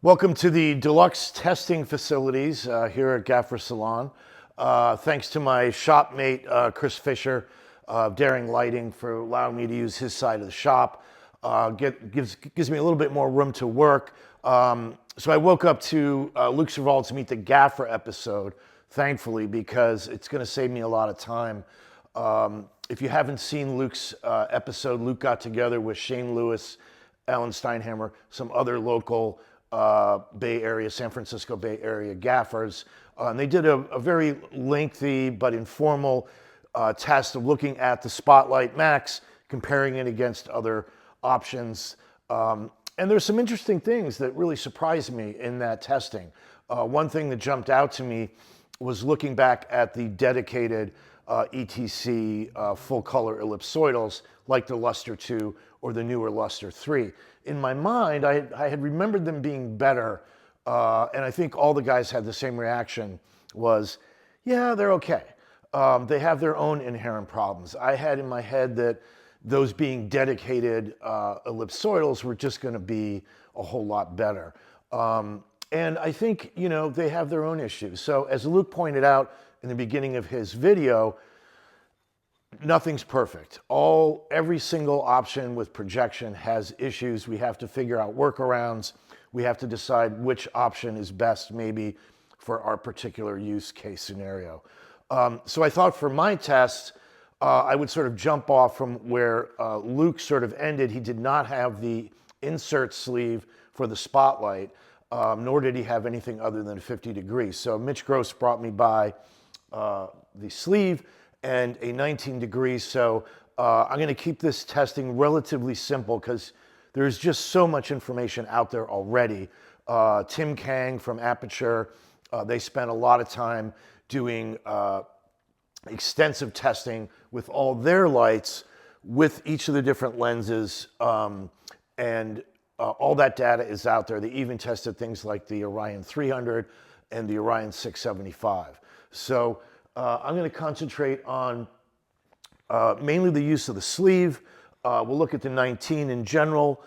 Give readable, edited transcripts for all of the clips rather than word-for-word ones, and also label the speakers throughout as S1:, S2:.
S1: Welcome to the deluxe testing facilities here at Gaffer Salon. Thanks to my shopmate, Chris Fisher of Daring Lighting, for allowing me to use his side of the shop. Gives me a little bit more room to work. So I woke up to Luke Servalt's Meet the Gaffer episode, thankfully, because it's going to save me a lot of time. If you haven't seen Luke's episode, Luke got together with Shane Lewis, Alan Steinhammer, some other local Bay Area, San Francisco Bay Area gaffers. And they did a very lengthy but informal test of looking at the Spotlight Max, comparing it against other options. And there's some interesting things that really surprised me in that testing. One thing that jumped out to me was looking back at the dedicated ETC full color ellipsoidals like the Luster 2 or the newer Luster 3. In my mind, I had remembered them being better, and I think all the guys had the same reaction, was, yeah, they're okay. They have their own inherent problems. I had in my head that those being dedicated ellipsoidals were just going to be a whole lot better. And I think, you know, they have their own issues. So as Luke pointed out in the beginning of his video, nothing's perfect. Every single option with projection has issues. We have to figure out workarounds. We have to decide which option is best maybe for our particular use case scenario. So I thought for my test, I would sort of jump off from where Luke sort of ended. He did not have the insert sleeve for the Spotlight, nor did he have anything other than 50 degrees. So Mitch Gross brought me by the sleeve and a 19 degrees. So I'm going to keep this testing relatively simple because there's just so much information out there already. Tim Kang from Aputure, they spent a lot of time doing extensive testing with all their lights with each of the different lenses, and all that data is out there. They even tested things like the Orion 300 and the Orion 675. So I'm going to concentrate on mainly the use of the sleeve. We'll look at the 19 in general.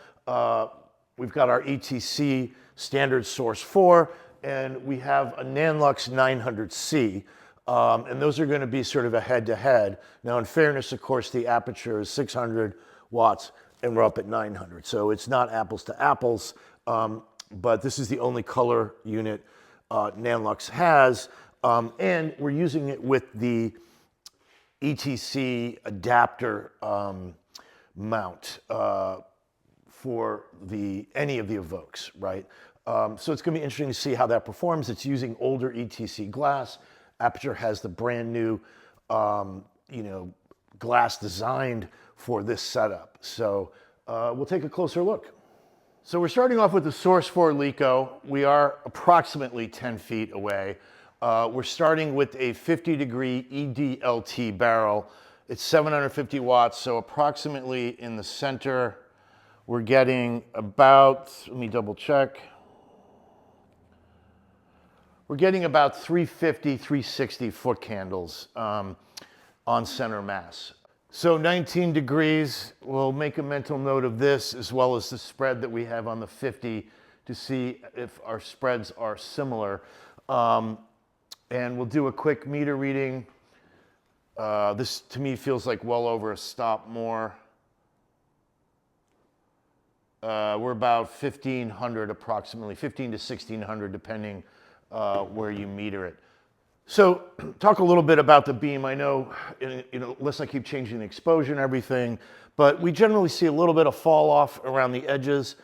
S1: We've got our ETC standard source 4, and we have a Nanlux 900C. And those are going to be sort of a head-to-head. Now, in fairness, of course, the Aputure is 600 watts, and we're up at 900. So it's not apples to apples, but this is the only color unit Nanlux has. And we're using it with the ETC adapter mount for any of the Evokes, right? So it's going to be interesting to see how that performs. It's using older ETC glass. Aputure has the brand new, glass designed for this setup. So we'll take a closer look. So we're starting off with the source 4 LECO. We are approximately 10 feet away. We're starting with a 50 degree EDLT barrel. It's 750 watts, so approximately in the center, we're getting about, let me double check. We're getting about 350, 360 foot candles on center mass. So 19 degrees, we'll make a mental note of this as well as the spread that we have on the 50 to see if our spreads are similar. And we'll do a quick meter reading. This to me feels like well over a stop more. We're about 1,500 approximately, 15 to 1,600 depending where you meter it. So talk a little bit about the beam. I know, unless I keep changing the exposure and everything, but we generally see a little bit of fall off around the edges,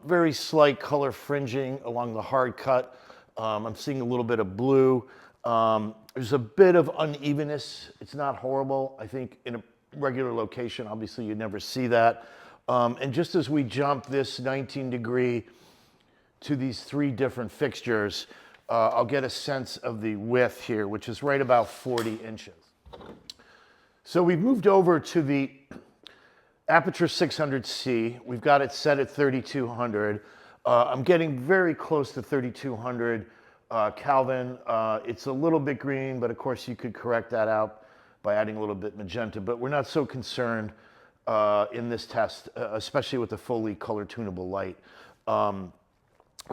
S1: very slight color fringing along the hard cut. I'm seeing a little bit of blue. There's a bit of unevenness. It's not horrible. I think in a regular location, obviously you'd never see that. And just as we jump this 19 degree to these 3 different fixtures, I'll get a sense of the width here, which is right about 40 inches. So we've moved over to the Aputure 600C. We've got it set at 3200. I'm getting very close to 3200 Kelvin. It's a little bit green, but of course you could correct that out by adding a little bit magenta, but we're not so concerned in this test, especially with the fully color tunable light.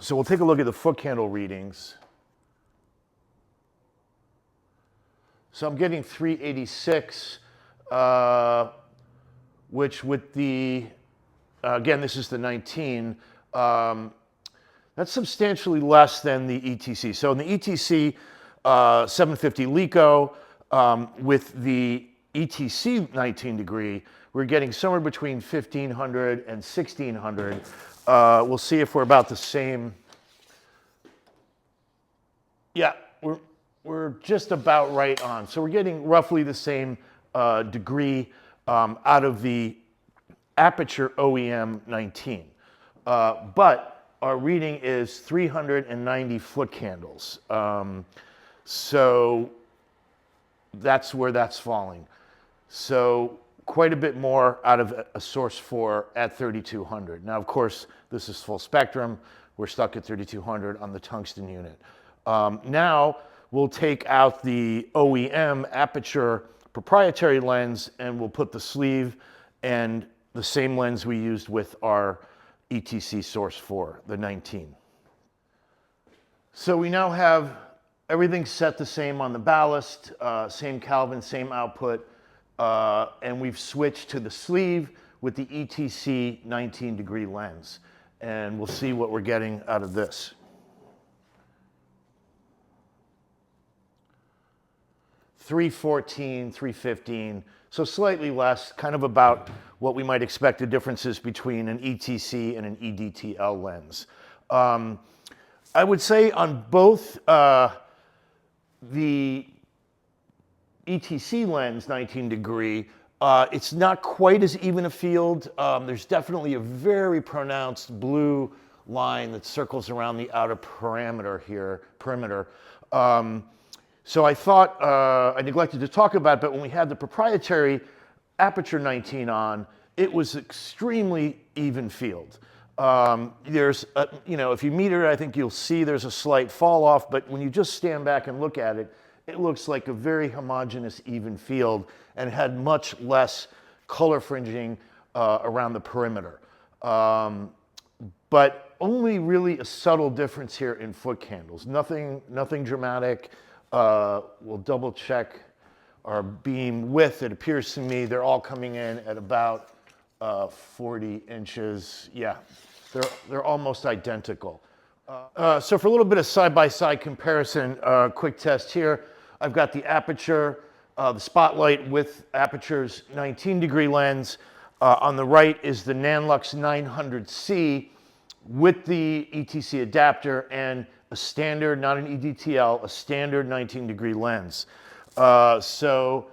S1: So we'll take a look at the foot candle readings. So I'm getting 386, which with the, again, this is the 19, that's substantially less than the ETC. So in the ETC 750 LECO, with the ETC 19 degree, we're getting somewhere between 1500 and 1600. We'll see if we're about the same. Yeah, we're just about right on. So we're getting roughly the same degree out of the Aputure OEM 19. But our reading is 390 foot candles. So that's where that's falling. So quite a bit more out of a source 4 at 3200. Now, of course, this is full spectrum. We're stuck at 3200 on the tungsten unit. Now we'll take out the OEM Aputure proprietary lens and we'll put the sleeve and the same lens we used with our ETC source 4, the 19. So we now have everything set the same on the ballast, same Kelvin, same output, and we've switched to the sleeve with the ETC 19 degree lens. And we'll see what we're getting out of this. .314, 315, so slightly less, kind of about what we might expect the differences between an ETC and an EDTL lens. I would say on both the ETC lens 19 degree, it's not quite as even a field. There's definitely a very pronounced blue line that circles around the outer perimeter here. So I thought, I neglected to talk about it, but when we had the proprietary Aputure 19 on, it was extremely even field. There's, if you meter it, I think you'll see there's a slight fall off, but when you just stand back and look at it, it looks like a very homogeneous, even field and had much less color fringing around the perimeter. But only really a subtle difference here in foot candles. Nothing dramatic. We'll double check our beam width. It appears to me they're all coming in at about 40 inches. Yeah, they're almost identical. So for a little bit of side-by-side comparison, quick test here. I've got the Aputure, the Spotlight with Aputure's 19 degree lens. On the right is the Nanlux 900C with the ETC adapter and a standard, not an EDTL, a standard 19 degree lens. So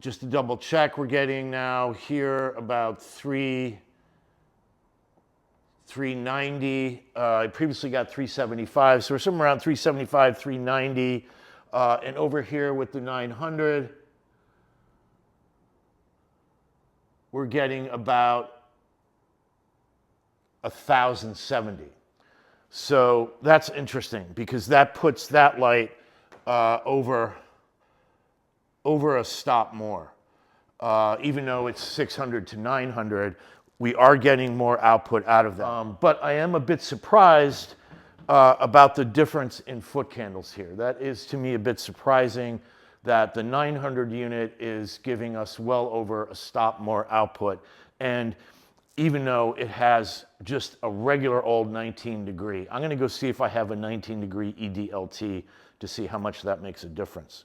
S1: just to double check, we're getting now here about 390. I previously got 375, so we're somewhere around 375, 390. And over here with the 900, we're getting about 1,070. So that's interesting because that puts that light over a stop more. Even though it's 600 to 900, we are getting more output out of that. But I am a bit surprised about the difference in foot candles here. That is to me a bit surprising that the 900 unit is giving us well over a stop more output. And even though it has just a regular old 19 degree. I'm gonna go see if I have a 19 degree EDLT to see how much that makes a difference.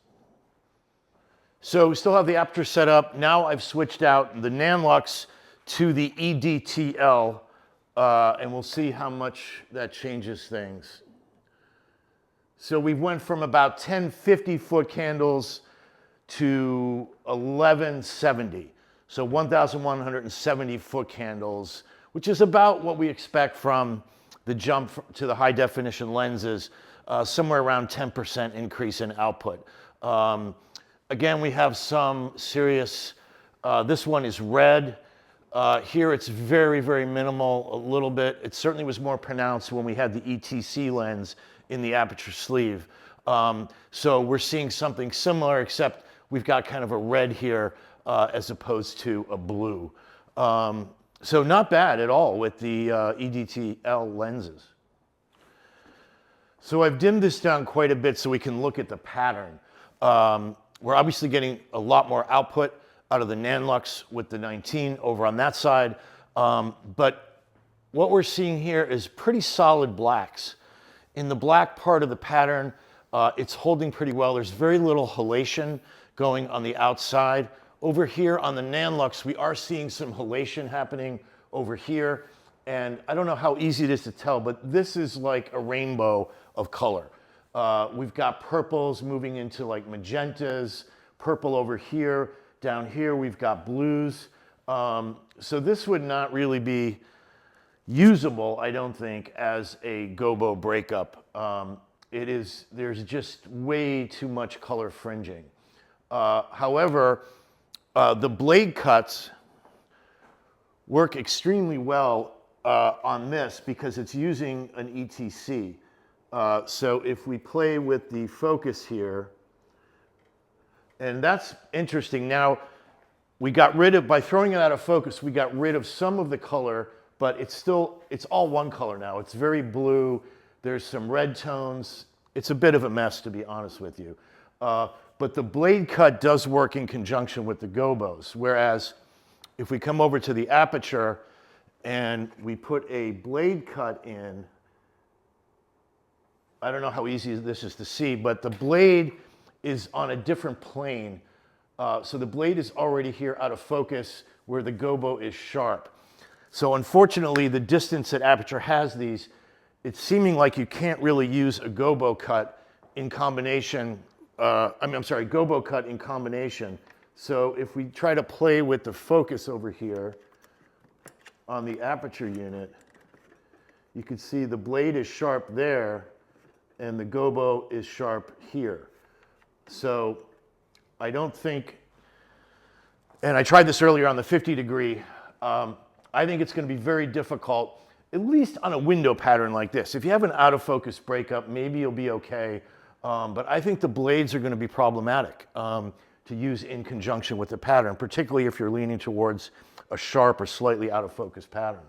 S1: So we still have the Aputure set up. Now I've switched out the Nanlux to the EDTL, and we'll see how much that changes things. So we went from about 1050 foot candles to 1170. So 1,170 foot candles, which is about what we expect from the jump to the high definition lenses, somewhere around 10% increase in output. Again, we have some serious, this one is red. Here it's very, very minimal, a little bit. It certainly was more pronounced when we had the ETC lens in the Aputure sleeve. So we're seeing something similar, except we've got kind of a red here as opposed to a blue. So not bad at all with the EDTL lenses. So I've dimmed this down quite a bit so we can look at the pattern. We're obviously getting a lot more output out of the Nanlux with the 19 over on that side. But what we're seeing here is pretty solid blacks. In the black part of the pattern, it's holding pretty well. There's very little halation going on the outside. Over here on the Nanlux, we are seeing some halation happening over here. And I don't know how easy it is to tell, but this is like a rainbow of color. We've got purples moving into like magentas, purple over here. Down here, we've got blues. So this would not really be usable, I don't think, as a gobo breakup. There's just way too much color fringing. However, the blade cuts work extremely well on this because it's using an ETC. So if we play with the focus here, and that's interesting. Now, we got rid of, by throwing it out of focus, we got rid of some of the color, but it's all one color now. It's very blue. There's some red tones. It's a bit of a mess, to be honest with you. But the blade cut does work in conjunction with the gobos, whereas if we come over to the Aputure and we put a blade cut in, I don't know how easy this is to see, but the blade is on a different plane. So the blade is already here out of focus where the gobo is sharp. So unfortunately, the distance that Aputure has these, it's seeming like you can't really use a gobo cut in combination, gobo cut in combination. So if we try to play with the focus over here on the Aputure unit, you can see the blade is sharp there and the gobo is sharp here. So I don't think, and I tried this earlier on the 50 degree, I think it's going to be very difficult, at least on a window pattern like this. If you have an out of focus breakup, maybe you'll be okay. But I think the blades are going to be problematic to use in conjunction with the pattern, particularly if you're leaning towards a sharp or slightly out of focus pattern.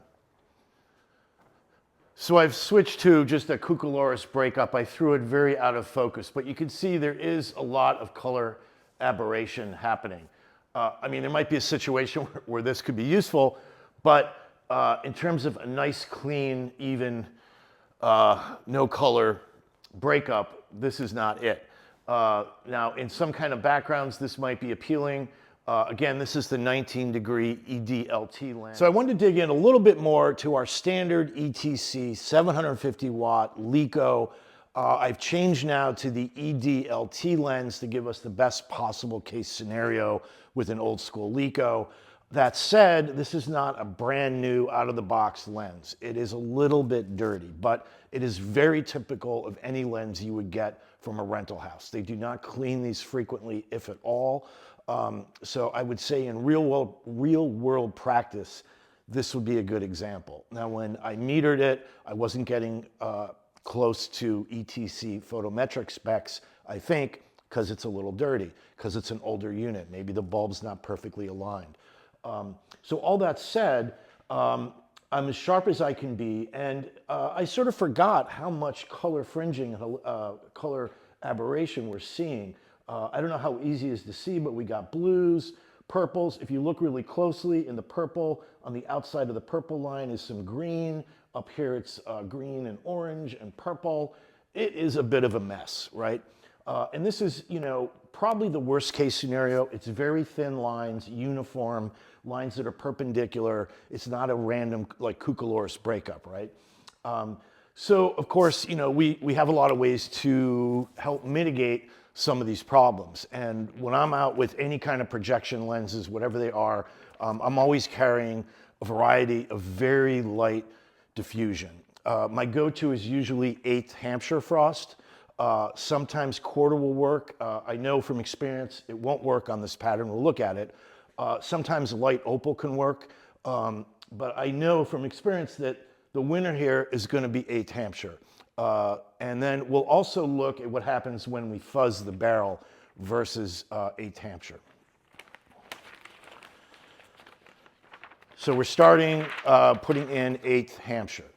S1: So I've switched to just a Cucullorus breakup. I threw it very out of focus, but you can see there is a lot of color aberration happening. I mean, there might be a situation where this could be useful, but in terms of a nice, clean, even, no color breakup, this is not it. Now, in some kind of backgrounds, this might be appealing. Again, this is the 19-degree EDLT lens. So I wanted to dig in a little bit more to our standard ETC 750-watt LiCo. I've changed now to the EDLT lens to give us the best possible case scenario with an old school LiCo. That said, this is not a brand new out-of-the-box lens. It is a little bit dirty, but it is very typical of any lens you would get from a rental house. They do not clean these frequently, if at all. So I would say in real world practice, this would be a good example. Now, when I metered it, I wasn't getting close to ETC photometric specs, I think, because it's a little dirty, because it's an older unit. Maybe the bulb's not perfectly aligned. So all that said, I'm as sharp as I can be, and I sort of forgot how much color fringing, color aberration we're seeing. I don't know how easy it is to see, but we got blues, purples. If you look really closely in the purple, on the outside of the purple line is some green. Up here it's green and orange and purple. It is a bit of a mess, right? And this is, probably the worst case scenario. It's very thin lines, uniform, lines that are perpendicular. It's not a random, like, Cucullorus breakup, right? So, of course, we have a lot of ways to help mitigate some of these problems. And when I'm out with any kind of projection lenses, whatever they are, I'm always carrying a variety of very light diffusion. My go-to is usually 8th Hampshire frost. Sometimes quarter will work. I know from experience it won't work on this pattern. We'll look at it. Sometimes light opal can work. But I know from experience that the winner here is going to be 8th Hampshire. And then we'll also look at what happens when we fuzz the barrel versus 8th Hampshire. So we're starting putting in 8th Hampshire.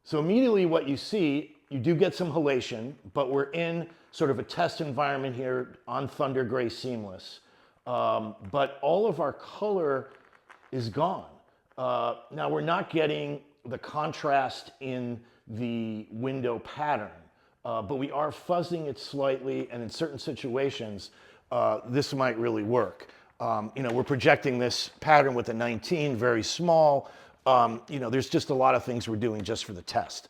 S1: So immediately what you see you do get some halation, but we're in sort of a test environment here on Thunder Gray Seamless. But all of our color is gone. Now we're not getting the contrast in the window pattern, but we are fuzzing it slightly, and in certain situations, this might really work. We're projecting this pattern with a 19, very small. There's just a lot of things we're doing just for the test.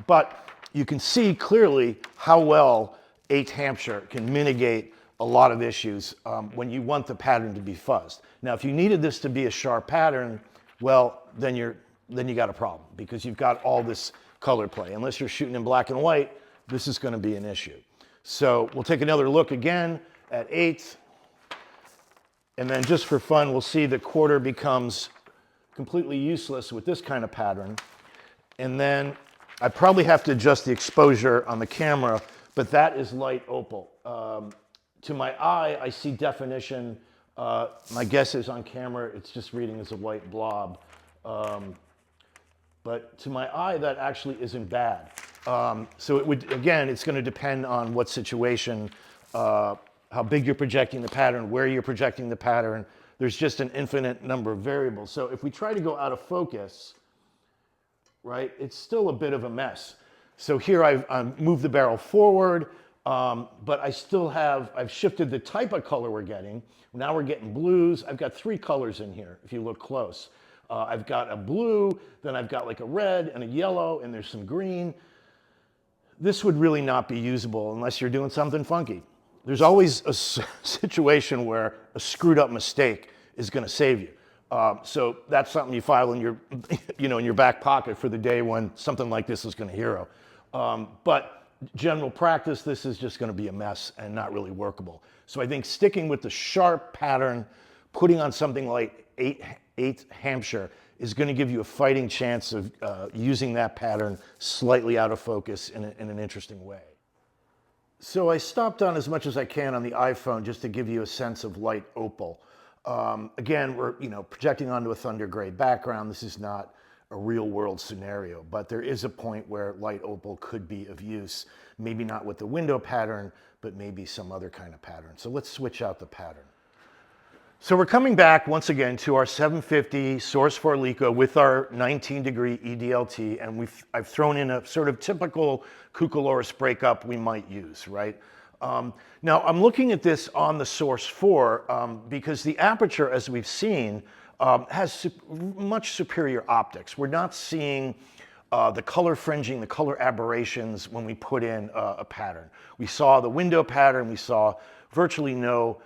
S1: But you can see clearly how well 8th Hampshire can mitigate a lot of issues when you want the pattern to be fuzzed. Now, if you needed this to be a sharp pattern, well, then you got a problem, because you've got all this color play. Unless you're shooting in black and white, this is going to be an issue. So we'll take another look again at 8th. And then just for fun, we'll see the quarter becomes completely useless with this kind of pattern. And then I probably have to adjust the exposure on the camera, but that is light opal. To my eye, I see definition. My guess is on camera, it's just reading as a white blob. But to my eye, that actually isn't bad. So it would, again, it's going to depend on what situation, how big you're projecting the pattern, where you're projecting the pattern. There's just an infinite number of variables. So if we try to go out of focus, right, it's still a bit of a mess. So here I've moved the barrel forward, but I've shifted the type of color we're getting. Now we're getting blues. I've got 3 colors in here, if you look close. I've got a blue, then I've got like a red and a yellow, and there's some green. This would really not be usable unless you're doing something funky. There's always a situation where a screwed up mistake is going to save you. So that's something you file in your, in your back pocket for the day when something like this is going to hero. But general practice, this is just going to be a mess and not really workable. So I think sticking with the sharp pattern, putting on something like 8th Hampshire is going to give you a fighting chance of using that pattern slightly out of focus in an interesting way. So I stopped on as much as I can on the iPhone just to give you a sense of light opal. Again, we're projecting onto a thunder gray background. This is not a real world scenario, but there is a point where light opal could be of use. Maybe not with the window pattern, but maybe some other kind of pattern. So let's switch out the pattern. So we're coming back once again to our 750 Source 4 Leica with our 19-degree EDLT, and I've thrown in a sort of typical Cucaloris breakup we might use, right? Now I'm looking at this on the Source 4 because the aperture, as we've seen, has much superior optics. We're not seeing the color fringing, the color aberrations when we put in a pattern. We saw the window pattern, we saw virtually no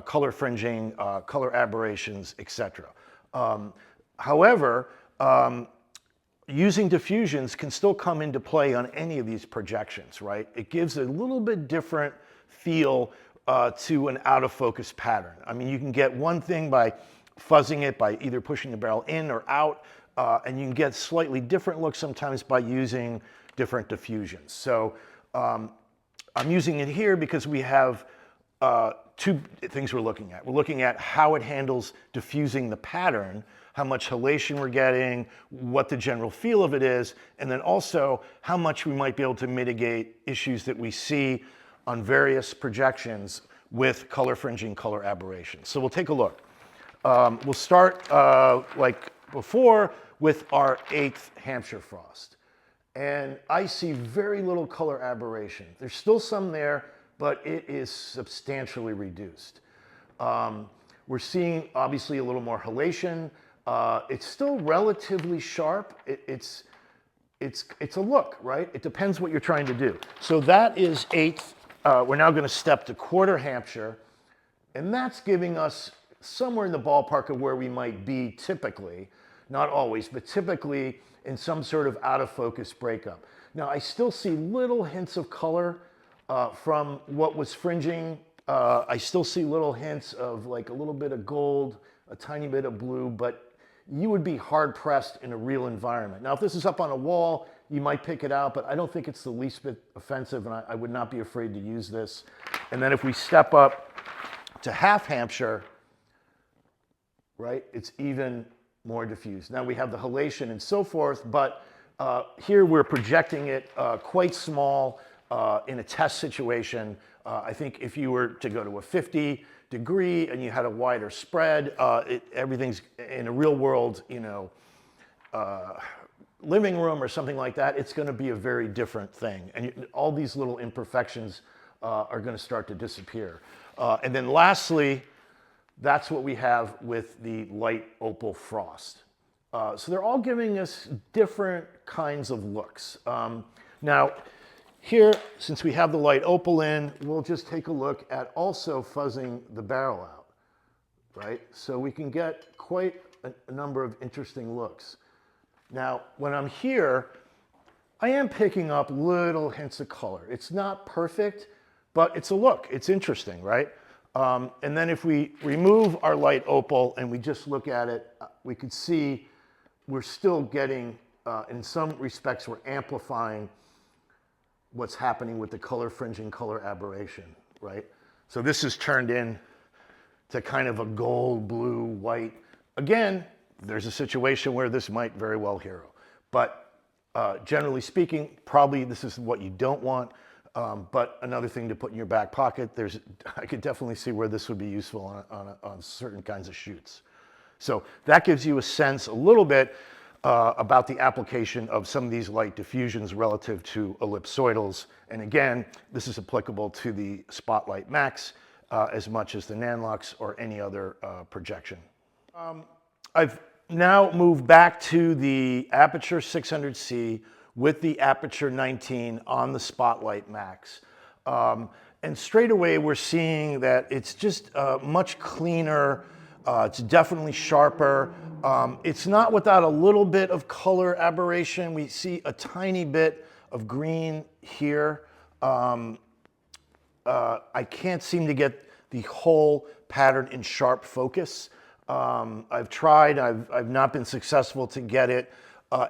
S1: color fringing, color aberrations, etc. However, using diffusions can still come into play on any of these projections, right? It gives a little bit different feel to an out of focus pattern. I mean, you can get one thing by fuzzing it, by either pushing the barrel in or out, and you can get slightly different looks sometimes by using different diffusions. So I'm using it here because we have 2 things we're looking at. We're looking at how it handles diffusing the pattern, how much halation we're getting, what the general feel of it is, and then also how much we might be able to mitigate issues that we see on various projections with color fringing, color aberrations. So we'll take a look. We'll start like before with our 8th Hampshire frost. And I see very little color aberration. There's still some there, but it is substantially reduced. We're seeing obviously a little more halation. It's still relatively sharp. It's a look, right? It depends what you're trying to do. So that is 8th. We're now going to step to 1/4 Hampshire, and that's giving us somewhere in the ballpark of where we might be typically, not always, but typically in some sort of out of focus breakup. Now I still see little hints of color from what was fringing. I still see little hints of like a little bit of gold, a tiny bit of blue, but you would be hard pressed in a real environment. Now if this is up on a wall, you might pick it out, but I don't think it's the least bit offensive, and I would not be afraid to use this. And then if we step up to 1/2 Hampshire, right, it's even more diffused. Now we have the halation and so forth, but Here we're projecting it quite small in a test situation. I think if you were to go to a 50 degree and you had a wider spread, everything's in a real world, living room or something like that, it's going to be a very different thing. And all these little imperfections are going to start to disappear. And then lastly, that's what we have with the light opal frost. So they're all giving us different kinds of looks. Now, here, since we have the light opal in, we'll just take a look at also fuzzing the barrel out, right? So we can get quite a number of interesting looks. Now, when I'm here, I am picking up little hints of color. It's not perfect, but it's a look. It's interesting, right? And then if we remove our light opal and we just look at it, we could see we're still getting, in some respects, we're amplifying what's happening with the color fringing, color aberration, right? So this is turned in to kind of a gold, blue, white. Again, there's a situation where this might very well hero. But generally speaking, probably this is what you don't want. But another thing to put in your back pocket, I could definitely see where this would be useful on certain kinds of shoots. So that gives you a sense a little bit about the application of some of these light diffusions relative to ellipsoidals. And again, this is applicable to the Spotlight Max as much as the Nanlux or any other projection. I've now moved back to the Aputure 600C with the Aputure 19 on the Spotlight Max. And straight away we're seeing that it's just much cleaner. It's definitely sharper. It's not without a little bit of color aberration. We see a tiny bit of green here. I can't seem to get the whole pattern in sharp focus. I've tried, I've not been successful to get it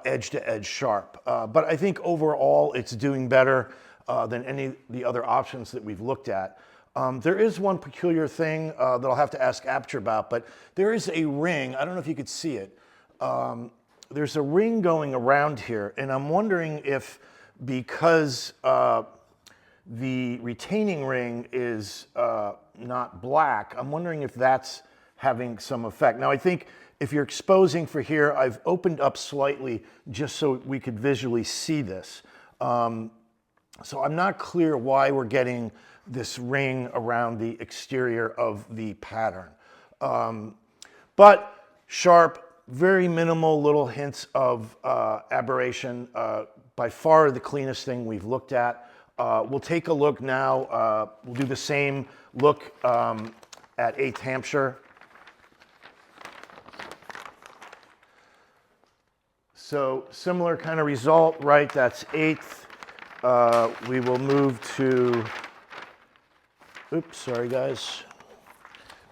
S1: edge to edge sharp. But I think overall it's doing better than any of the other options that we've looked at. There is one peculiar thing that I'll have to ask Aputure about, but there is a ring. I don't know if you could see it. There's a ring going around here, and I'm wondering if because the retaining ring is not black, I'm wondering if that's having some effect. Now, I think if you're exposing for here, I've opened up slightly just so we could visually see this. So I'm not clear why we're getting this ring around the exterior of the pattern. But sharp, very minimal little hints of aberration. By far the cleanest thing we've looked at. We'll take a look now. We'll do the same look at 8th Hampshire. So similar kind of result, right? That's 8th. We will move to, oops, sorry guys,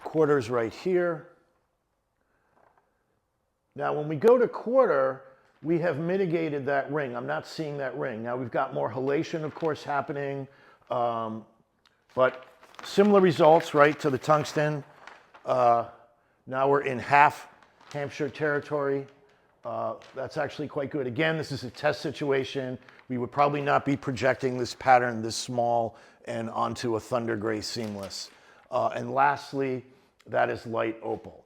S1: quarters right here. Now when we go to quarter, we have mitigated that ring. I'm not seeing that ring. Now we've got more halation, of course, happening, but similar results, right, to the tungsten. Now we're in half Hampshire territory. That's actually quite good. Again, this is a test situation. We would probably not be projecting this pattern this small and onto a thunder gray seamless. And lastly, that is light opal.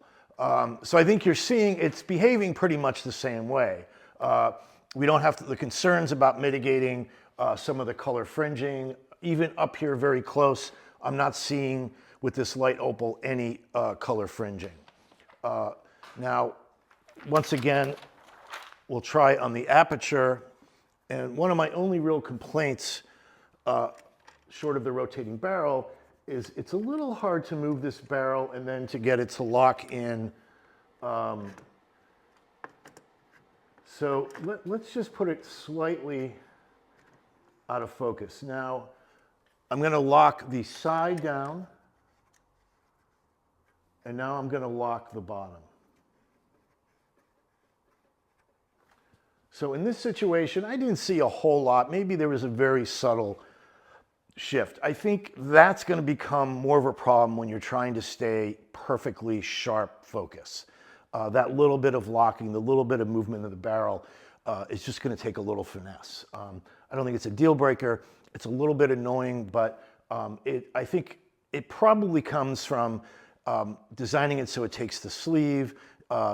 S1: So I think you're seeing it's behaving pretty much the same way. We don't have the concerns about mitigating some of the color fringing. Even up here very close, I'm not seeing with this light opal any color fringing. Now, once again, we'll try on the Aputure, and one of my only real complaints, short of the rotating barrel, is it's a little hard to move this barrel and then to get it to lock in. So let's just put it slightly out of focus. Now, I'm going to lock the side down, and now I'm going to lock the bottom. So in this situation, I didn't see a whole lot. Maybe there was a very subtle shift. I think that's going to become more of a problem when you're trying to stay perfectly sharp focus. That little bit of locking, the little bit of movement of the barrel. it's just going to take a little finesse. I don't think it's a deal breaker. It's a little bit annoying, but I think it probably comes from designing it so it takes the sleeve,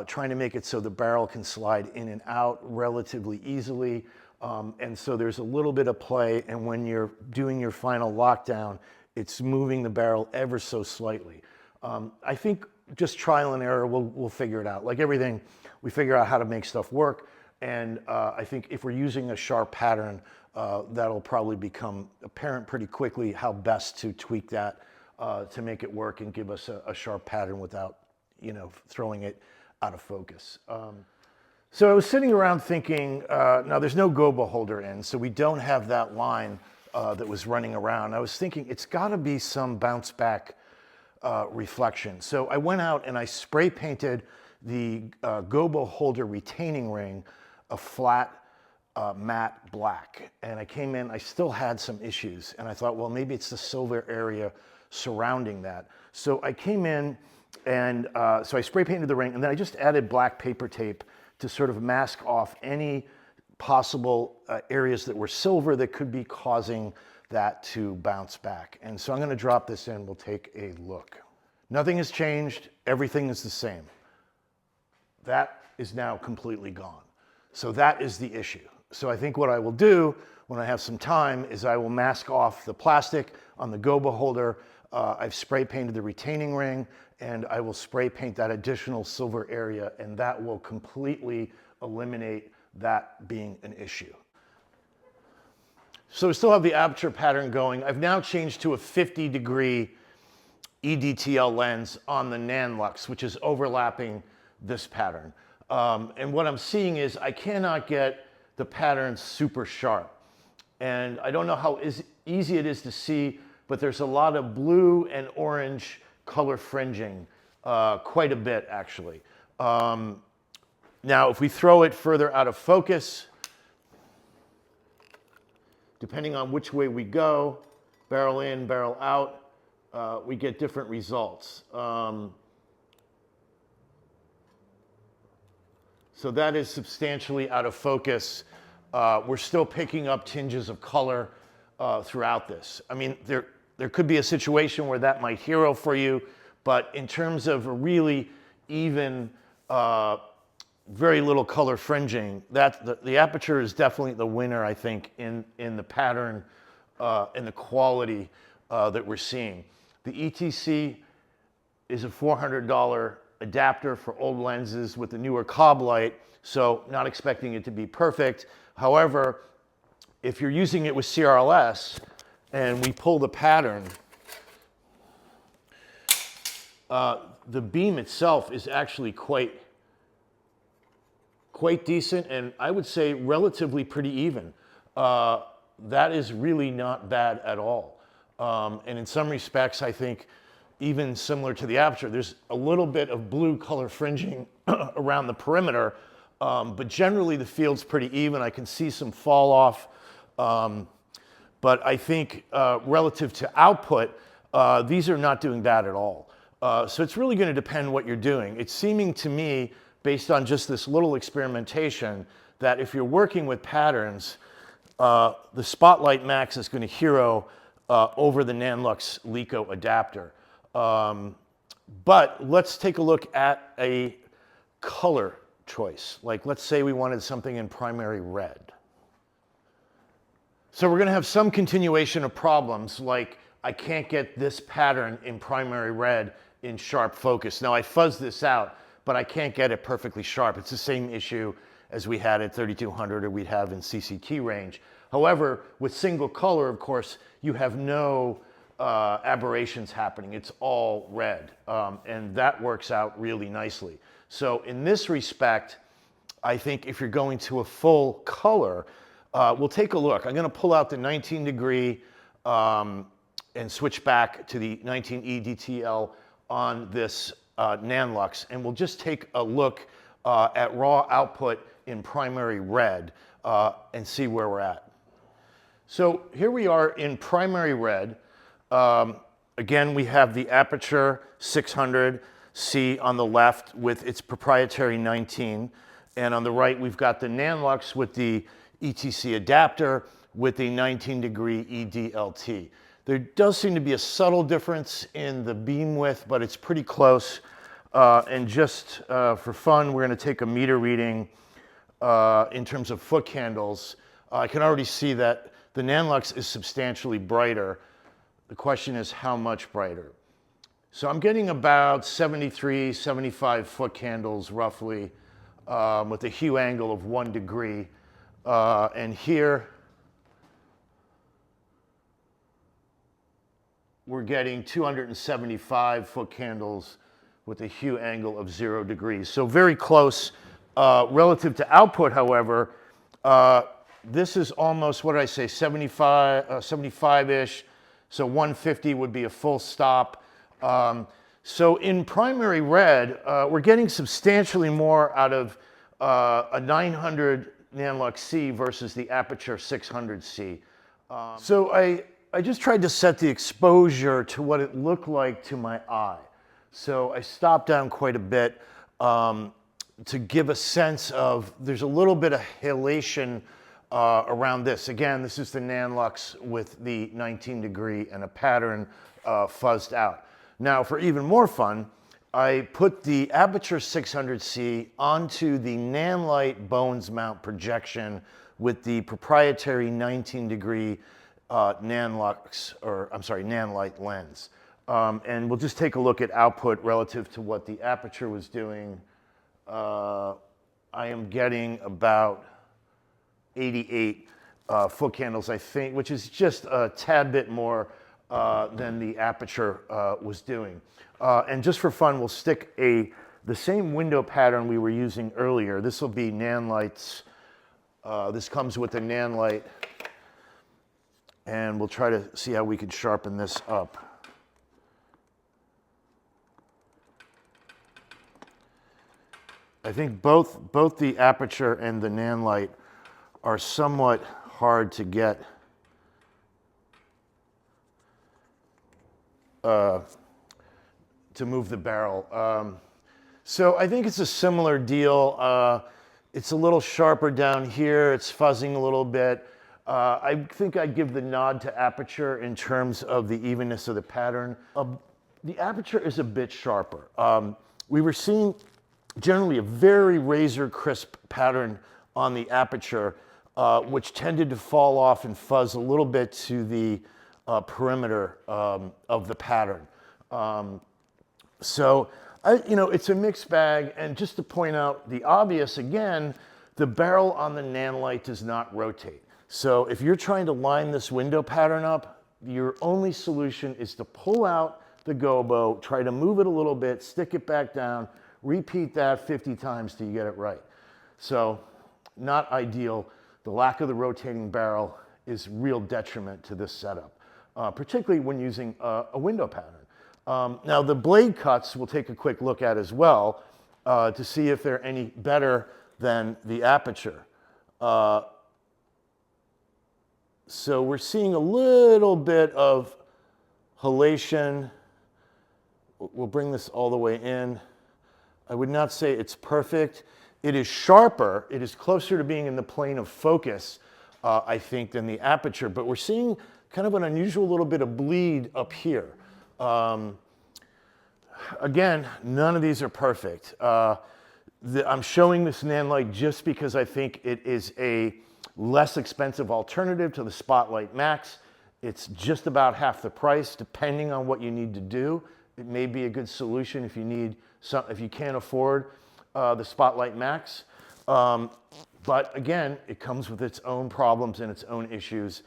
S1: trying to make it so the barrel can slide in and out relatively easily. And so there's a little bit of play, and when you're doing your final lockdown, it's moving the barrel ever so slightly. I think just trial and error, we'll figure it out. Like everything, we figure out how to make stuff work. And I think if we're using a sharp pattern, that'll probably become apparent pretty quickly how best to tweak that to make it work and give us a sharp pattern without, throwing it out of focus. So I was sitting around thinking, now there's no gobo holder in, so we don't have that line that was running around. I was thinking it's got to be some bounce back reflection. So I went out and I spray painted the gobo holder retaining ring a flat matte black. And I came in, I still had some issues, and I thought, well, maybe it's the silver area surrounding that. So I came in and so I spray painted the ring, and then I just added black paper tape to sort of mask off any possible areas that were silver that could be causing that to bounce back. And so I'm going to drop this in. We'll take a look. Nothing has changed. Everything is the same. That is now completely gone. So that is the issue. So I think what I will do when I have some time is I will mask off the plastic on the gobo holder. I've spray painted the retaining ring, and I will spray paint that additional silver area, and that will completely eliminate that being an issue. So we still have the aperture pattern going. I've now changed to a 50-degree EDTL lens on the Nanlux, which is overlapping this pattern. And what I'm seeing is I cannot get the pattern super sharp. And I don't know how easy it is to see, but there's a lot of blue and orange color fringing, quite a bit actually. Now, if we throw it further out of focus, depending on which way we go, barrel in, barrel out, we get different results. So that is substantially out of focus. We're still picking up tinges of color throughout this. I mean, there could be a situation where that might hero for you, but in terms of a really even, very little color fringing, the Aputure is definitely the winner, I think, in the pattern and the quality that we're seeing. The ETC is a $400 adapter for old lenses with the newer Cobb light, so not expecting it to be perfect. However, if you're using it with CRLS and we pull the pattern, the beam itself is actually quite decent, and I would say relatively pretty even. That is really not bad at all. And in some respects, I think even similar to the Aputure, there's a little bit of blue color fringing around the perimeter, but generally the field's pretty even. I can see some fall off, but I think relative to output, these are not doing bad at all. So it's really going to depend what you're doing. It's seeming to me, based on just this little experimentation, that if you're working with patterns, the Spotlight Max is going to hero over the Nanlux Lico adapter. But let's take a look at a color choice. Like, let's say we wanted something in primary red. So we're going to have some continuation of problems, like I can't get this pattern in primary red in sharp focus. Now I fuzzed this out, but I can't get it perfectly sharp. It's the same issue as we had at 3200 or we'd have in CCT range. However, with single color, of course, you have no aberrations happening. It's all red, and that works out really nicely. So in this respect, I think if you're going to a full color, we'll take a look. I'm going to pull out the 19 degree and switch back to the 19 EDTL on this Nanlux, and we'll just take a look at raw output in primary red and see where we're at. So here we are in primary red. Again, we have the Aputure 600C on the left with its proprietary 19. And on the right, we've got the Nanlux with the ETC adapter with the 19-degree EDLT. There does seem to be a subtle difference in the beam width, but it's pretty close. And just for fun, we're going to take a meter reading in terms of foot candles. I can already see that the Nanlux is substantially brighter. The question is how much brighter. So I'm getting about 73, 75 foot candles roughly with a hue angle of 1 degree. And here we're getting 275 foot candles with a hue angle of 0 degrees. So very close. Relative to output, however, this is almost, what did I say, 75-ish. So 150 would be a full stop. So in primary red, we're getting substantially more out of a 900 Nanlux C versus the Aputure 600C. So I just tried to set the exposure to what it looked like to my eye. So I stopped down quite a bit to give a sense of, there's a little bit of halation around this. Again, this is the Nanlux with the 19-degree and a pattern fuzzed out. Now, for even more fun, I put the Aputure 600C onto the Nanlite Bones Mount projection with the proprietary 19-degree Nanlite lens. And we'll just take a look at output relative to what the Aputure was doing. I am getting about 88 foot candles, I think, which is just a tad bit more than the Aputure was doing. And just for fun, we'll stick the same window pattern we were using earlier. This will be Nanlite's. This comes with the Nanlite. And we'll try to see how we can sharpen this up. I think both the Aputure and the Nanlite are somewhat hard to get to move the barrel. So I think it's a similar deal. It's a little sharper down here. It's fuzzing a little bit. I think I'd give the nod to Aputure in terms of the evenness of the pattern. The Aputure is a bit sharper. We were seeing generally a very razor crisp pattern on the Aputure, which tended to fall off and fuzz a little bit to the perimeter of the pattern. So, it's a mixed bag. And just to point out the obvious again, the barrel on the Nanlite does not rotate. So if you're trying to line this window pattern up, your only solution is to pull out the gobo, try to move it a little bit, stick it back down, repeat that 50 times till you get it right. So not ideal. The lack of the rotating barrel is real detriment to this setup, particularly when using a window pattern. Now the blade cuts we'll take a quick look at as well to see if they're any better than the Aputure. So we're seeing a little bit of halation. We'll bring this all the way in. I would not say it's perfect. It is sharper. It is closer to being in the plane of focus, I think, than the Aputure. But we're seeing kind of an unusual little bit of bleed up here. Again, none of these are perfect. I'm showing this Nanlite just because I think it is a less expensive alternative to the Spotlight Max. It's just about half the price, depending on what you need to do. It may be a good solution if you can't afford the Spotlight Max. But again, it comes with its own problems and its own issues.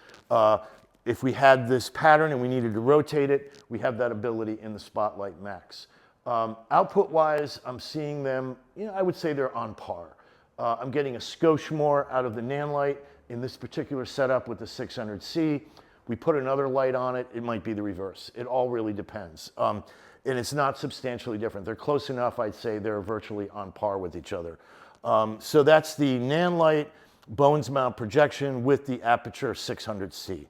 S1: If we had this pattern and we needed to rotate it, we have that ability in the Spotlight Max. Output-wise, I'm seeing them, I would say they're on par. I'm getting a skosh more out of the Nanlite in this particular setup with the 600C. We put another light on it, it might be the reverse. It all really depends. And it's not substantially different. They're close enough, I'd say they're virtually on par with each other. So that's the Nanlite Bones Mount projection with the Aputure 600C.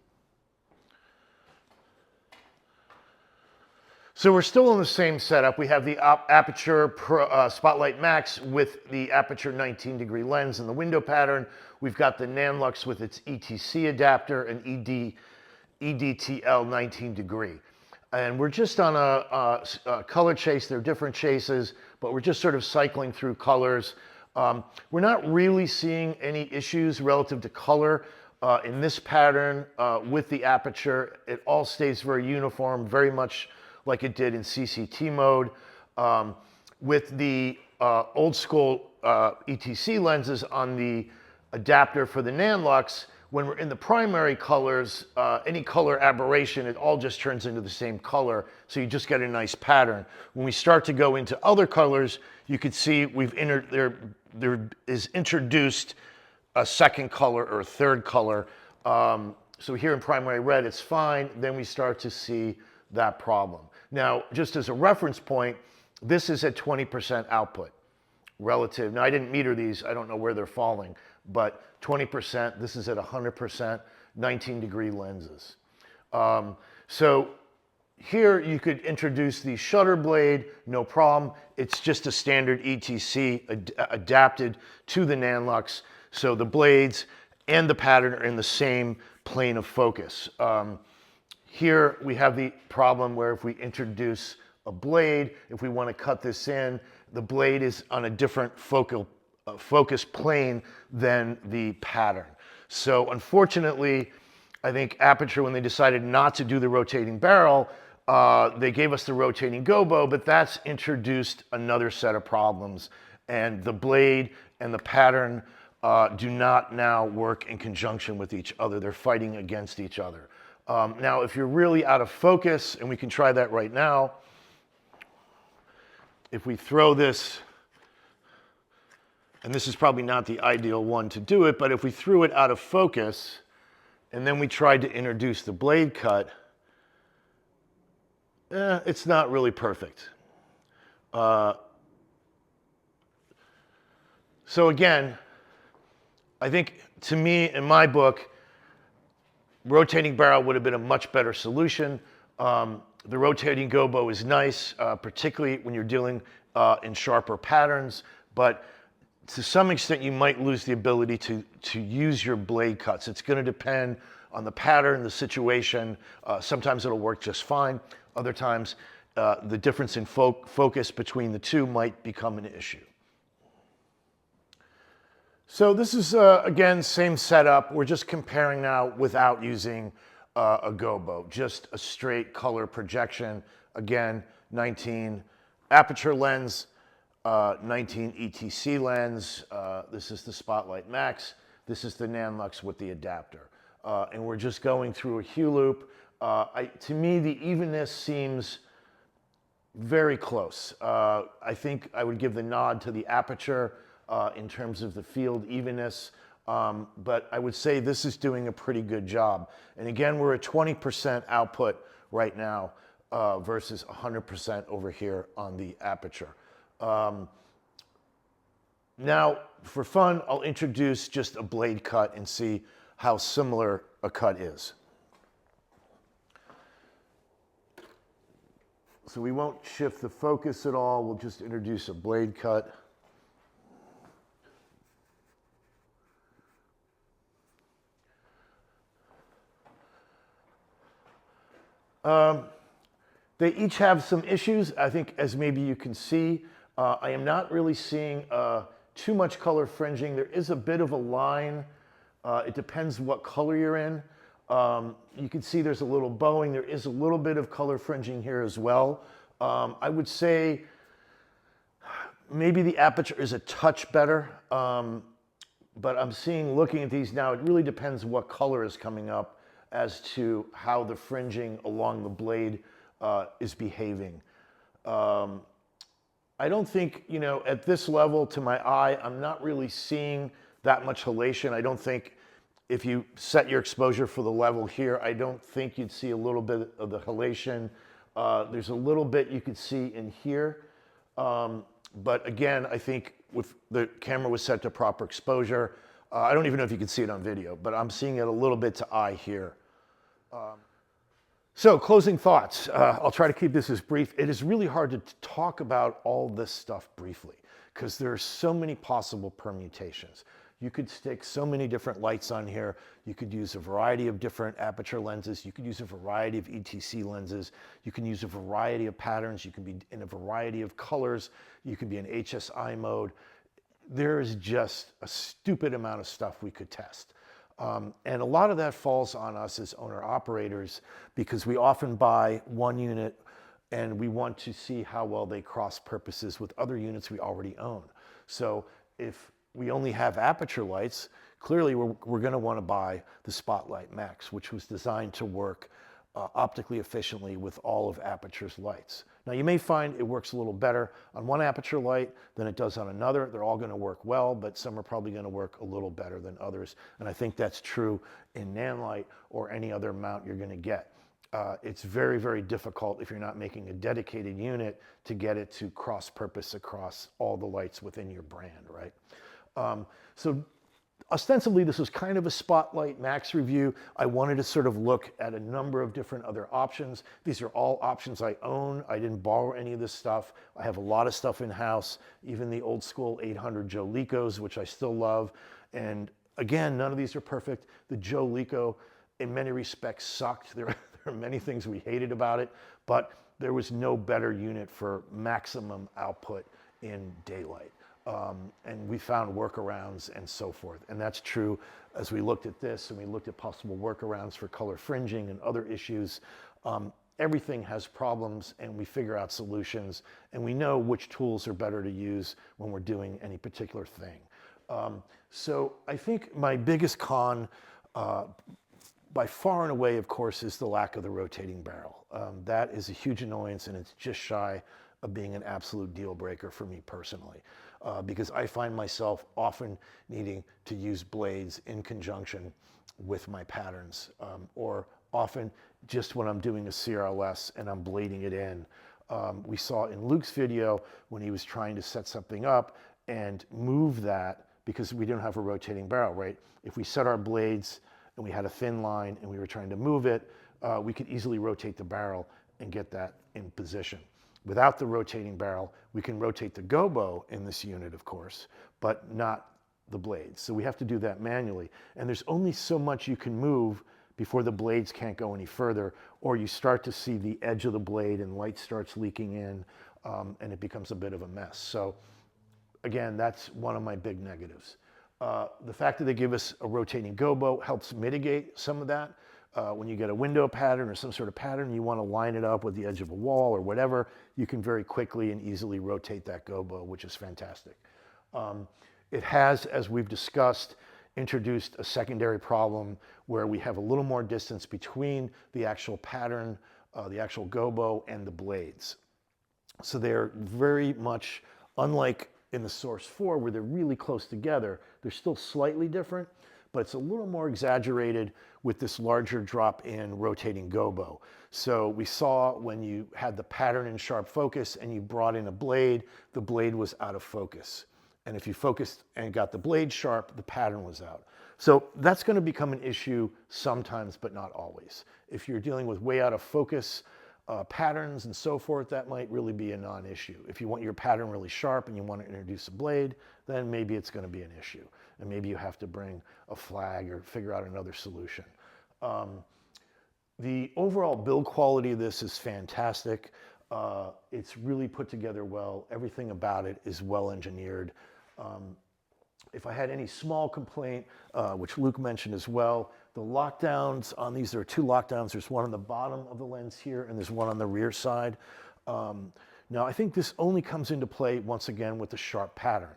S1: So we're still in the same setup. We have the Aputure Spotlight Max with the Aputure 19-degree lens and the window pattern. We've got the Nanlux with its ETC adapter and EDTL 19-degree. And we're just on a color chase. They're different chases, but we're just sort of cycling through colors. We're not really seeing any issues relative to color in this pattern with the Aputure. It all stays very uniform, very much like it did in CCT mode. With the old school ETC lenses on the adapter for the Nanlux, when we're in the primary colors, any color aberration, it all just turns into the same color, so you just get a nice pattern. When we start to go into other colors, you can see there is introduced a second color or a third color. So here in primary red, it's fine. Then we start to see that problem. Now, just as a reference point, this is at 20% output relative. Now, I didn't meter these. I don't know where they're falling, but 20%, this is at 100%, 19-degree lenses. So here you could introduce the shutter blade, no problem. It's just a standard ETC adapted to the Nanlux. So the blades and the pattern are in the same plane of focus. Here we have the problem where if we introduce a blade, if we want to cut this in, the blade is on a different focus plane than the pattern. So unfortunately, I think Aputure, when they decided not to do the rotating barrel, they gave us the rotating gobo, but that's introduced another set of problems. And the blade and the pattern do not now work in conjunction with each other. They're fighting against each other. Now, if you're really out of focus, and we can try that right now, if we throw this, and this is probably not the ideal one to do it, but if we threw it out of focus, and then we tried to introduce the blade cut, it's not really perfect. So again, I think, to me, in my book, rotating barrel would have been a much better solution. The rotating gobo is nice, particularly when you're dealing in sharper patterns, but to some extent you might lose the ability to use your blade cuts. It's going to depend on the pattern, the situation. Sometimes it'll work just fine. Other times the difference in focus between the two might become an issue. So this is, again, same setup. We're just comparing now without using a gobo, just a straight color projection. Again, 19 Aputure lens, 19 ETC lens. This is the Spotlight Max. This is the Nanlux with the adapter. And we're just going through a hue loop. To me, the evenness seems very close. I think I would give the nod to the Aputure in terms of the field evenness, but I would say this is doing a pretty good job. And again, we're at 20% output right now versus 100% over here on the Aputure. Now, for fun, I'll introduce just a blade cut and see how similar a cut is. So we won't shift the focus at all. We'll just introduce a blade cut. They each have some issues. I think, as maybe you can see, I am not really seeing too much color fringing. There is a bit of a line. It depends what color you're in. You can see there's a little bowing. There is a little bit of color fringing here as well. I would say maybe the Aputure is a touch better, but I'm seeing, looking at these now, it really depends what color is coming up as to how the fringing along the blade is behaving. I don't think, at this level, to my eye, I'm not really seeing that much halation. I don't think, if you set your exposure for the level here, I don't think you'd see a little bit of the halation. There's a little bit you could see in here. But again, I think if the camera was set to proper exposure, I don't even know if you can see it on video, but I'm seeing it a little bit to eye here. So, closing thoughts. I'll try to keep this as brief. It is really hard to talk about all this stuff briefly because there are so many possible permutations. You could stick so many different lights on here. You could use a variety of different aperture lenses. You could use a variety of ETC lenses. You can use a variety of patterns. You can be in a variety of colors. You can be in HSI mode. There is just a stupid amount of stuff we could test. And a lot of that falls on us as owner operators because we often buy one unit and we want to see how well they cross purposes with other units we already own. So if we only have Aputure lights, clearly we're going to want to buy the Spotlight Max, which was designed to work optically efficiently with all of Aputure's lights. Now you may find it works a little better on one Aputure light than it does on another. They're all going to work well, but some are probably going to work a little better than others. And I think that's true in Nanlite or any other mount you're going to get. It's very, very difficult if you're not making a dedicated unit to get it to cross-purpose across all the lights within your brand, right? So ostensibly, this was kind of a Spotlight Max review. I wanted to sort of look at a number of different other options. These are all options I own. I didn't borrow any of this stuff. I have a lot of stuff in-house, even the old school 800 Joe Licos, which I still love. And again, none of these are perfect. The Joe Lico, in many respects, sucked. There are many things we hated about it, but there was no better unit for maximum output in daylight. And we found workarounds and so forth. And that's true as we looked at this and we looked at possible workarounds for color fringing and other issues. Everything has problems and we figure out solutions and we know which tools are better to use when we're doing any particular thing. So I think my biggest con by far and away, of course, is the lack of the rotating barrel. That is a huge annoyance and it's just shy of being an absolute deal breaker for me personally. Because I find myself often needing to use blades in conjunction with my patterns, or often just when I'm doing a CRLS and I'm blading it in. We saw in Luke's video when he was trying to set something up and move that because we didn't have a rotating barrel, right? If we set our blades and we had a thin line and we were trying to move it, we could easily rotate the barrel and get that in position. Without the rotating barrel, we can rotate the gobo in this unit, of course, but not the blades. So we have to do that manually. And there's only so much you can move before the blades can't go any further, or you start to see the edge of the blade and light starts leaking in, and it becomes a bit of a mess. So again, that's one of my big negatives. The fact that they give us a rotating gobo helps mitigate some of that. When you get a window pattern or some sort of pattern, you want to line it up with the edge of a wall or whatever, you can very quickly and easily rotate that gobo, which is fantastic. It has, as we've discussed, introduced a secondary problem where we have a little more distance between the actual pattern, the actual gobo, and the blades. So they're very much unlike in the Source 4 where they're really close together. They're still slightly different, but it's a little more exaggerated with this larger drop in rotating gobo. So we saw when you had the pattern in sharp focus and you brought in a blade, the blade was out of focus. And if you focused and got the blade sharp, the pattern was out. So that's going to become an issue sometimes, but not always. If you're dealing with way out of focus patterns and so forth, that might really be a non-issue. If you want your pattern really sharp and you want to introduce a blade, then maybe it's going to be an issue. And maybe you have to bring a flag or figure out another solution. The overall build quality of this is fantastic. It's really put together well. Everything about it is well engineered. If I had any small complaint, which Luke mentioned as well, the lockdowns on these, there are two lockdowns. There's one on the bottom of the lens here, and there's one on the rear side. Now, I think this only comes into play, once again, with the sharp pattern.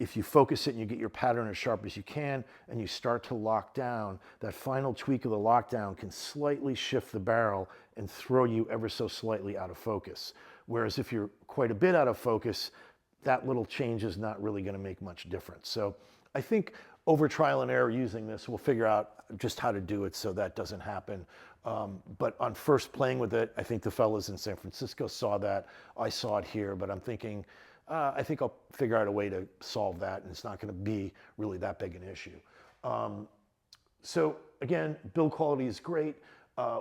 S1: If you focus it and you get your pattern as sharp as you can, and you start to lock down, that final tweak of the lockdown can slightly shift the barrel and throw you ever so slightly out of focus. Whereas if you're quite a bit out of focus, that little change is not really going to make much difference. So I think over trial and error using this, we'll figure out just how to do it so that doesn't happen. But on first playing with it, I think the fellas in San Francisco saw that. I saw it here, but I'm thinking, I think I'll figure out a way to solve that, and it's not going to be really that big an issue. So again, build quality is great.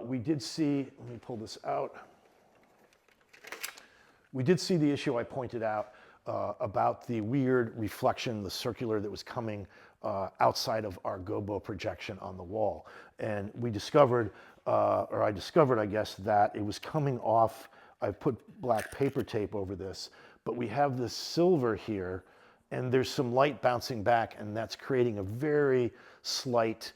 S1: We did see, let me pull this out. We did see the issue I pointed out about the weird reflection, the circular that was coming outside of our gobo projection on the wall. And we discovered, or I discovered, I guess, that it was coming off. I've put black paper tape over this, but we have this silver here, and there's some light bouncing back, and that's creating a very slight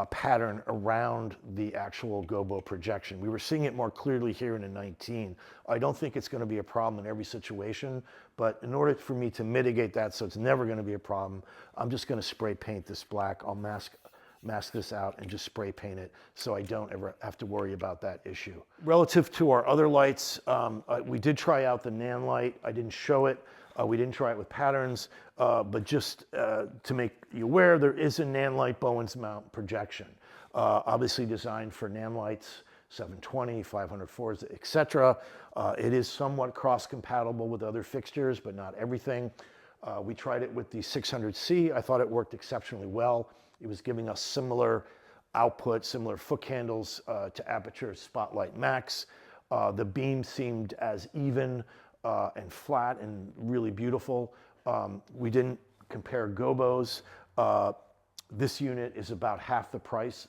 S1: pattern around the actual gobo projection. We were seeing it more clearly here in a 19. I don't think it's going to be a problem in every situation, but in order for me to mitigate that so it's never going to be a problem, I'm just going to spray paint this black. I'll mask this out and just spray paint it so I don't ever have to worry about that issue. Relative to our other lights, we did try out the Nan light. I didn't show it. We didn't try it with patterns, but just to make you aware, there is a Nan light Bowens mount projection, obviously designed for Nan lights, 720, 504s, etc. It is somewhat cross-compatible with other fixtures, but not everything. We tried it with the 600C. I thought it worked exceptionally well. It was giving us similar output, similar foot candles to Aputure Spotlight Max. The beam seemed as even and flat and really beautiful. We didn't compare gobos. This unit is about half the price.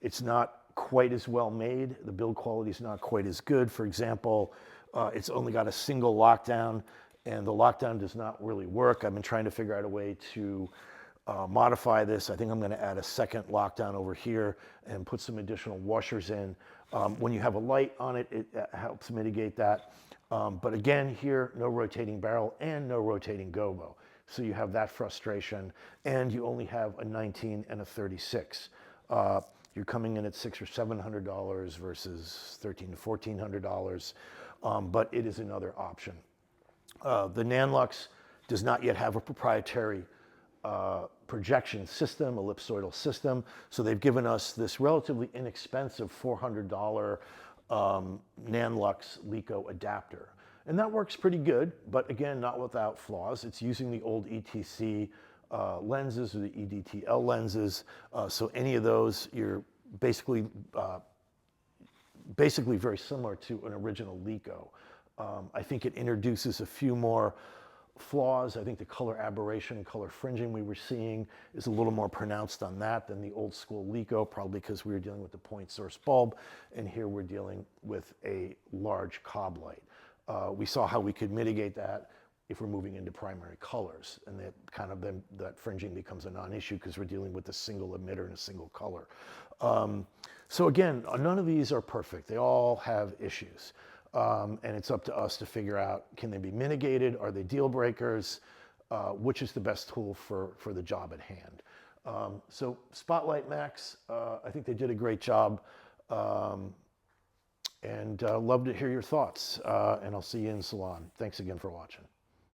S1: It's not quite as well made. The build quality is not quite as good. For example, it's only got a single lockdown, and the lockdown does not really work. I've been trying to figure out a way to modify this. I think I'm going to add a second lockdown over here and put some additional washers in. When you have a light on it, it helps mitigate that. But again, here, no rotating barrel and no rotating gobo. So you have that frustration, and you only have a 19 and a 36. You're coming in at $600 or $700 versus $1,300 to $1,400, but it is another option. The Nanlux does not yet have a proprietary projection system, ellipsoidal system, so they've given us this relatively inexpensive $400 Nanlux LECO adapter. And that works pretty good, but again, not without flaws. It's using the old ETC lenses or the EDTL lenses, so any of those, you're basically very similar to an original LECO. I think it introduces a few more flaws. I think the color aberration and color fringing we were seeing is a little more pronounced on that than the old school LECO, probably because we were dealing with the point source bulb, and here we're dealing with a large cob light. We saw how we could mitigate that if we're moving into primary colors, and that kind of then that fringing becomes a non-issue because we're dealing with a single emitter and a single color. So again, none of these are perfect. They all have issues. And it's up to us to figure out, can they be mitigated? Are they deal breakers? Which is the best tool for the job at hand? So Spotlight Max, I think they did a great job. And love to hear your thoughts. And I'll see you in the salon. Thanks again for watching.